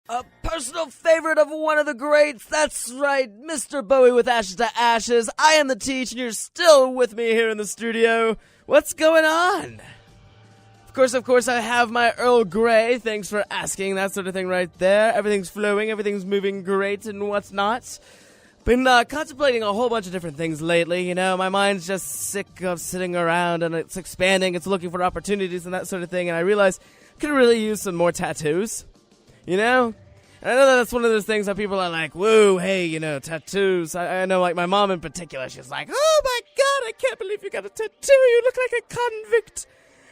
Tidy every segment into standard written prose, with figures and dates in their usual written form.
A personal favorite of one of the greats, that's right, Mr. Bowie with Ashes to Ashes. I am the Teej, and you're still with me here in the studio. What's going on? Of course, I have my Earl Grey. Thanks for asking, that sort of thing right there. Everything's flowing, everything's moving great and whatnot. Been contemplating a whole bunch of different things lately, you know. My mind's just sick of sitting around, and it's expanding, it's looking for opportunities and that sort of thing, and I realized I could really use some more tattoos. You know? And I know that's one of those things that people are like, whoa, hey, you know, tattoos. I know, like, my mom in particular, she's like, oh my god, I can't believe you got a tattoo. You look like a convict.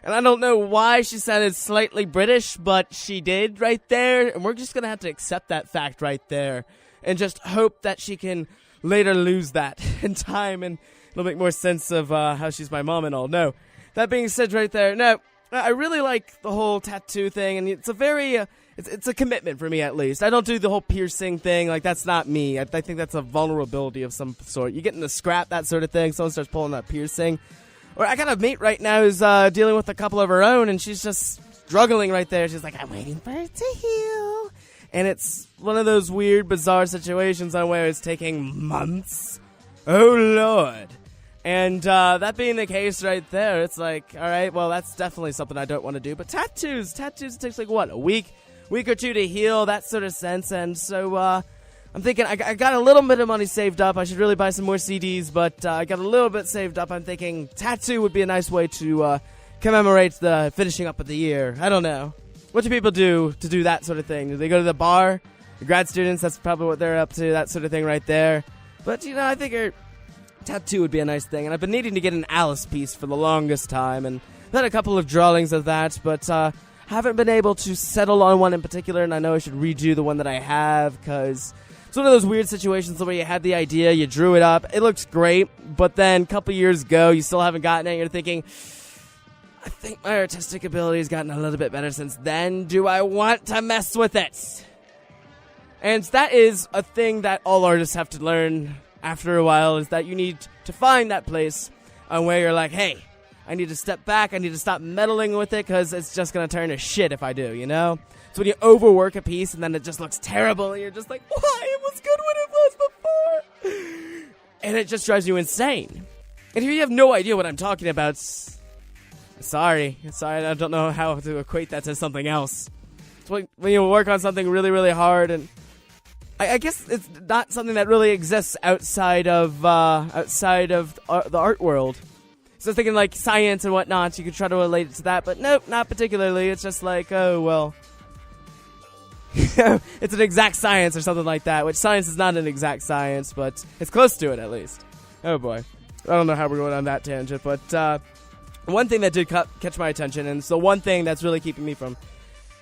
And I don't know why she sounded slightly British, but she did right there. And we're just going to have to accept that fact right there. And just hope that she can later lose that in time. And it'll make more sense of how she's my mom and all. No. That being said right there, no, I really like the whole tattoo thing. And it's a very... It's a commitment for me, at least. I don't do the whole piercing thing. Like, that's not me. I think that's a vulnerability of some sort. You get in the scrap, that sort of thing. Someone starts pulling that piercing. Or I got a mate right now who's dealing with a couple of her own, and she's just struggling right there. She's like, I'm waiting for it to heal. And it's one of those weird, bizarre situations on where it's taking months. Oh, Lord. And that being the case right there, it's like, all right, well, that's definitely something I don't want to do. But tattoos, it takes like, what, a week or two to heal, that sort of sense. And so I'm thinking I got a little bit of money saved up. I should really buy some more CDs, but I got a little bit saved up. I'm thinking tattoo would be a nice way to commemorate the finishing up of the year. I don't know. What do people do to do that sort of thing? Do they go to the bar? The grad students, that's probably what they're up to, that sort of thing right there. But, you know, I think tattoo would be a nice thing. And I've been needing to get an Alice piece for the longest time, and I've had a couple of drawings of that, but haven't been able to settle on one in particular, and I know I should redo the one that I have, because it's one of those weird situations where you had the idea, you drew it up, it looks great, but then a couple years ago, you still haven't gotten it, and you're thinking, I think my artistic ability has gotten a little bit better since then. Do I want to mess with it? And that is a thing that all artists have to learn after a while, is that you need to find that place where you're like, hey, I need to step back, I need to stop meddling with it, because it's just going to turn to shit if I do, you know? So when you overwork a piece and then it just looks terrible, and you're just like, why? It was good when it was before. And it just drives you insane. And if you have no idea what I'm talking about, sorry, I don't know how to equate that to something else. It's when you work on something really, really hard, and I guess it's not something that really exists outside of the art world. So I was thinking like science and whatnot, you could try to relate it to that, but nope, not particularly. It's just like, oh, well, it's an exact science or something like that, which science is not an exact science, but it's close to it at least. Oh boy. I don't know how we're going on that tangent, but one thing that did catch my attention, and it's the one thing that's really keeping me from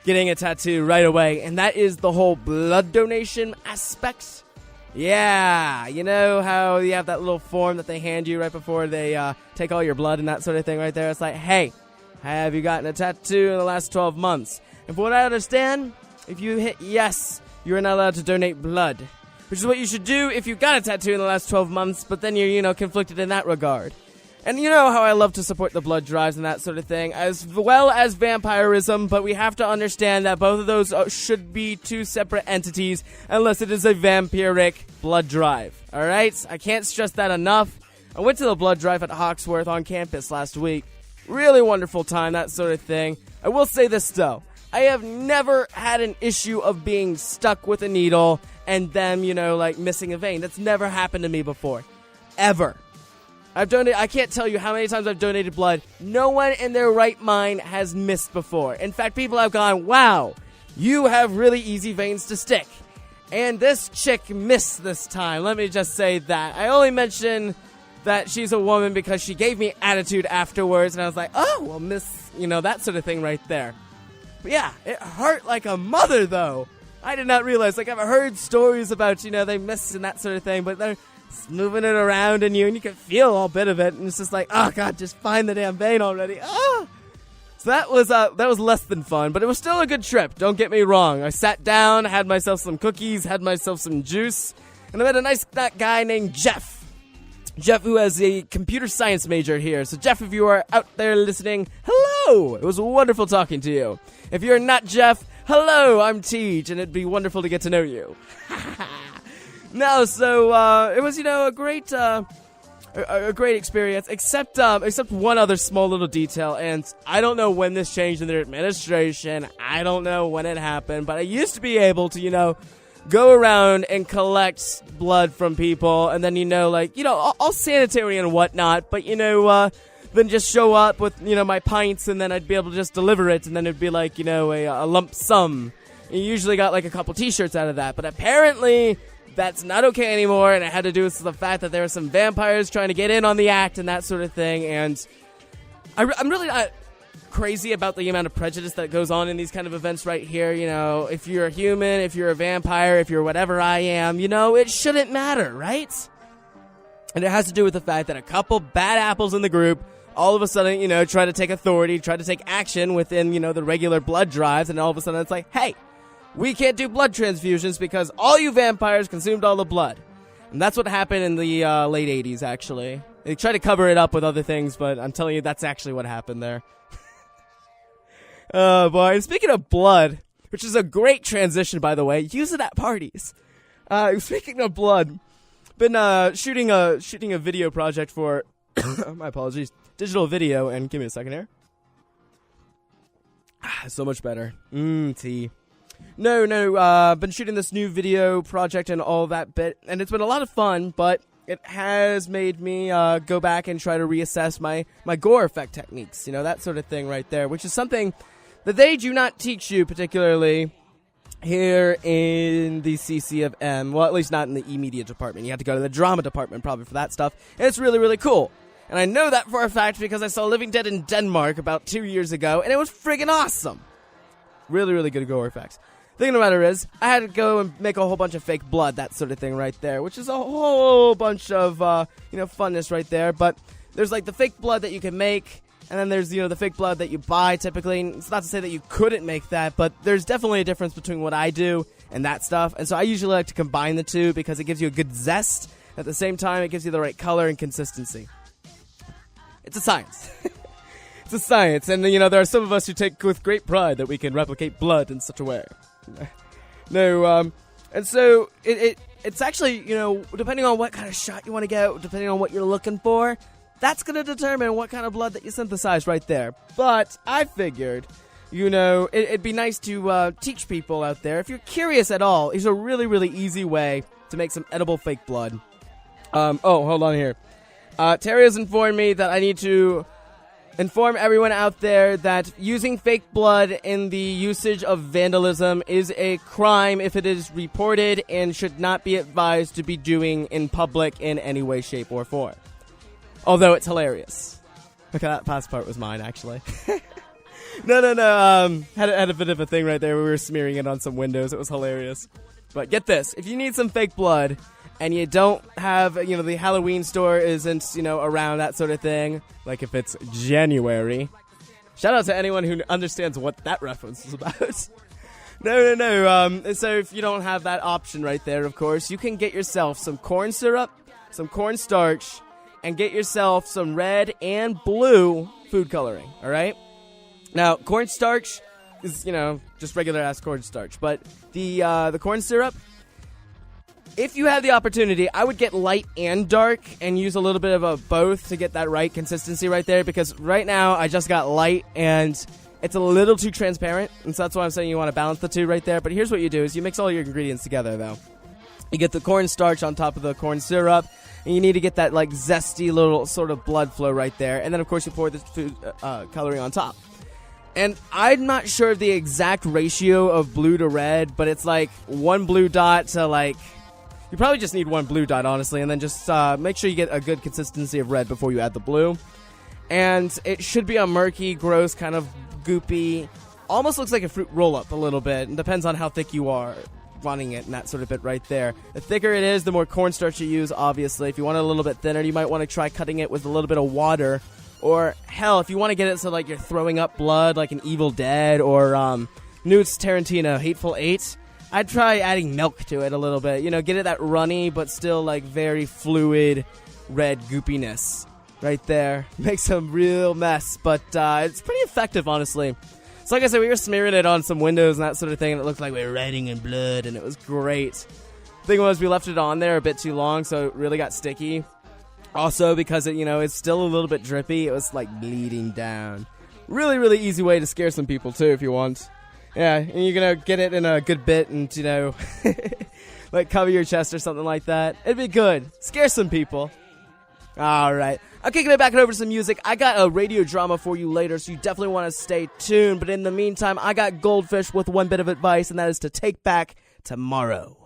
getting a tattoo right away, and that is the whole blood donation aspect. Yeah, you know how you have that little form that they hand you right before they take all your blood and that sort of thing right there? It's like, hey, have you gotten a tattoo in the last 12 months? And from what I understand, if you hit yes, you're not allowed to donate blood, which is what you should do if you got a tattoo in the last 12 months, but then you're, conflicted in that regard. And you know how I love to support the blood drives and that sort of thing, as well as vampirism, but we have to understand that both of those should be two separate entities, unless it is a vampiric blood drive, alright? I can't stress that enough. I went to the blood drive at Hawksworth on campus last week. Really wonderful time, that sort of thing. I will say this, though. I have never had an issue of being stuck with a needle and them, missing a vein. That's never happened to me before. Ever. I can't tell you how many times I've donated blood. No one in their right mind has missed before. In fact, people have gone, wow, you have really easy veins to stick. And this chick missed this time. Let me just say that. I only mention that she's a woman because she gave me attitude afterwards, and I was like, oh, well, miss, that sort of thing right there. But yeah, it hurt like a mother, though. I did not realize, I've heard stories about, they miss and that sort of thing, but they're moving it around in you, and you can feel all bit of it, and it's just like, oh god, just find the damn vein already. So that was less than fun, but it was still a good trip, don't get me wrong. I sat down, had myself some cookies, had myself some juice, and I met a nice guy named Jeff, who has a computer science major here. So Jeff, if you are out there listening, hello! It was wonderful talking to you. If you're not Jeff, Hello, I'm Teej, and it'd be wonderful to get to know you. No, so it was, a great experience, except one other small little detail, and I don't know when this changed in their administration. I don't know when it happened, but I used to be able to, go around and collect blood from people, and then, all sanitary and whatnot, but, then just show up with, my pints, and then I'd be able to just deliver it, and then it'd be like, a lump sum. And you usually got like a couple t-shirts out of that, but apparently that's not okay anymore, and it had to do with the fact that there were some vampires trying to get in on the act and that sort of thing, and I'm really not crazy about the amount of prejudice that goes on in these kind of events right here. If you're a human, if you're a vampire, if you're whatever I am, it shouldn't matter, right? And it has to do with the fact that a couple bad apples in the group all of a sudden, try to take authority, try to take action within, the regular blood drives, and all of a sudden it's like, hey, we can't do blood transfusions because all you vampires consumed all the blood. And that's what happened in the late 80s, actually. They tried to cover it up with other things, but I'm telling you, that's actually what happened there. Oh, boy. And speaking of blood, which is a great transition, by the way, use it at parties. Speaking of blood, been shooting a video project for, my apologies, digital video, and give me a second here. So much better. Tea. No, been shooting this new video project and all that bit, and it's been a lot of fun, but it has made me go back and try to reassess my Gore effect techniques, that sort of thing right there, which is something that they do not teach you particularly here in the CCM, well, at least not in the E-Media department. You have to go to the drama department probably for that stuff, and it's really, really cool. And I know that for a fact because I saw Living Dead in Denmark about 2 years ago, and it was friggin' awesome. Really, really good Gore effects. Thing of the matter is, I had to go and make a whole bunch of fake blood, that sort of thing right there, which is a whole bunch of, funness right there. But there's, like, the fake blood that you can make, and then there's, the fake blood that you buy typically. And it's not to say that you couldn't make that, but there's definitely a difference between what I do and that stuff. And so I usually like to combine the two because it gives you a good zest. At the same time, it gives you the right color and consistency. It's a science. It's a science, and, there are some of us who take with great pride that we can replicate blood in such a way. No, and so it's actually, depending on what kind of shot you want to get, depending on what you're looking for, that's going to determine what kind of blood that you synthesize right there. But I figured, it'd be nice to teach people out there, if you're curious at all, it's a really, really easy way to make some edible fake blood. Hold on here. Terry has informed me that I need to inform everyone out there that using fake blood in the usage of vandalism is a crime if it is reported and should not be advised to be doing in public in any way, shape, or form. Although it's hilarious. Okay, that past part was mine, actually. No. Had a bit of a thing right there where we were smearing it on some windows. It was hilarious. But get this. If you need some fake blood and you don't have, the Halloween store isn't, around, that sort of thing, like if it's January. Shout out to anyone who understands what that reference is about. No. So if you don't have that option right there, of course, you can get yourself some corn syrup, some cornstarch, and get yourself some red and blue food coloring, all right? Now, cornstarch is, just regular-ass cornstarch, but the corn syrup, if you have the opportunity, I would get light and dark and use a little bit of both to get that right consistency right there, because right now I just got light and it's a little too transparent, and so that's why I'm saying you want to balance the two right there. But here's what you do is you mix all your ingredients together, though. You get the cornstarch on top of the corn syrup, and you need to get that like zesty little sort of blood flow right there, and then of course you pour the food coloring on top. And I'm not sure of the exact ratio of blue to red, but it's like one blue dot to like... You probably just need one blue dot, honestly, and then just make sure you get a good consistency of red before you add the blue. And it should be a murky, gross, kind of goopy, almost looks like a fruit roll-up a little bit. It depends on how thick you are running it and that sort of bit right there. The thicker it is, the more cornstarch you use, obviously. If you want it a little bit thinner, you might want to try cutting it with a little bit of water. Or, hell, if you want to get it so like you're throwing up blood like an Evil Dead or Newt's Tarantino, Hateful Eight, I'd try adding milk to it a little bit. Get it that runny but still like very fluid red goopiness right there. Makes some real mess, but it's pretty effective, honestly. So like I said, we were smearing it on some windows and that sort of thing, and it looked like we were writing in blood, and it was great. Thing was, we left it on there a bit too long, so it really got sticky. Also, because it's still a little bit drippy, it was like bleeding down. Really, really easy way to scare some people too, if you want. Yeah, and you're gonna get it in a good bit, and like cover your chest or something like that. It'd be good. Scare some people. All right. Okay, gonna back it over to some music. I got a radio drama for you later, so you definitely want to stay tuned. But in the meantime, I got Goldfish with one bit of advice, and that is to take back tomorrow.